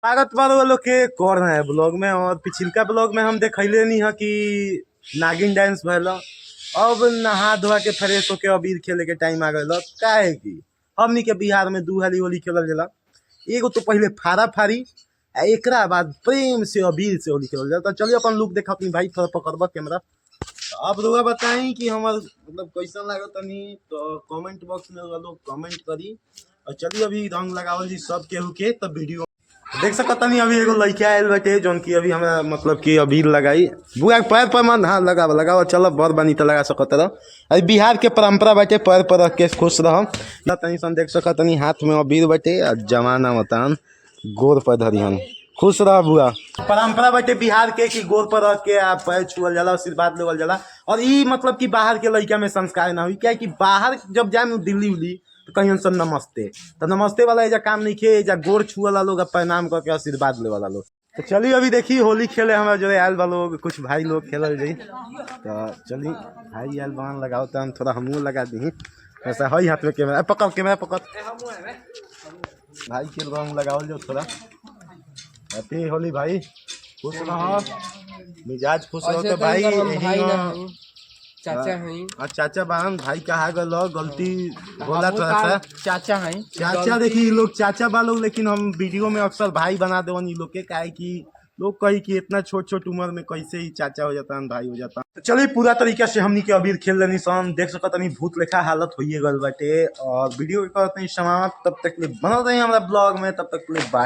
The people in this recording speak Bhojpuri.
स्वागत वालों के कर रहे हैं ब्लॉग में। और पिछिलका ब्लॉग में हम देखले नहीं है कि नागिन डांस भैल। अब नहा धोआ के फ्रेश होके अबीर खेले के टाइम आ गए। काहे कि हमनी के बिहार में दू हाली होली खेलल जाला। एगो तो पहले फाड़ा फाड़ी एकरा बाद प्रेम से अबीर से होली खेलल जाला। चलिए अपन लुक देखा अपनी भाई, थोड़ा पकड़ब कैमरा। अब रुआ बताई कि हमार मतलब कैसा लागत तनी, तो कमेंट बॉक्स में लोग कमेंट करी। और चलिए अभी रंग लगावल जी सब केहू के, तब वीडियो देख सकता नहीं। अभी एगो लड़का आयल बाटे जौन की अभी हमें मतलब कि अबीर लगाई बुआ के पैर पर मन। हाँ लगावा लगावा, चलो बर बनी तो लगा सकता रह। अभी बिहार के परंपरा बाटे पैर पर रख के खुश रह तनी सन। देख सकता नहीं हाथ में अबीर बाटे और जमाना मतान गोर पर धरिहन। खुश रह बुआ। परंपरा बाटे बिहार के कि गोर पर रख के आप पैर छुअल जाला, आशीर्वाद लेवल जाला। और ई मतलब कि बाहर के लड़का में संस्कार ना हुई, क्या कि बाहर जब जाए दिल्ली उल्ली तो कहीं से नमस्ते, तो नमस्ते वाला एजा काम नहीं खे, एजा गोर छुअला लोग प्रणाम करके आशीर्वाद ले वाला लोग। तो चलिए अभी देखी होली खेले हमारे जो आयल बा लोग, कुछ भाई लोग खेल जाई। तो चलिए भाई आयल बान लगाओ तो हम थोड़ा हमू लगा दी। ऐसा है हाथ में कैमरा पकड़, कैमरा पकड़ भाई के रंग लगाओ जो थोड़ा। हैप्पी होली भाई, खुश रहो, मिजाज खुश रहो। तो भाई चाचा हैं और चाचा बहन भाई कहा गलो गलती बोला थोड़ा सा। चाचा हैं चाचा, देखिए लोग चाचा बा लोग, लेकिन हम वीडियो में अक्सर भाई बना दे लोग के। काहे कि लोग कही कि इतना छोट छोट उम्र में कैसे ही चाचा हो जाता है भाई हो जाता। तो चलिए पूरा तरीका से हमनी के अबीर खेल लेनी सन। देख सकता नहीं भूत लेखा हालत होइए गल बाटे। और वीडियो के करते समाप्त, तब तक के लिए बनल रही हमारा ब्लॉग में, तब तक के लिए बाय।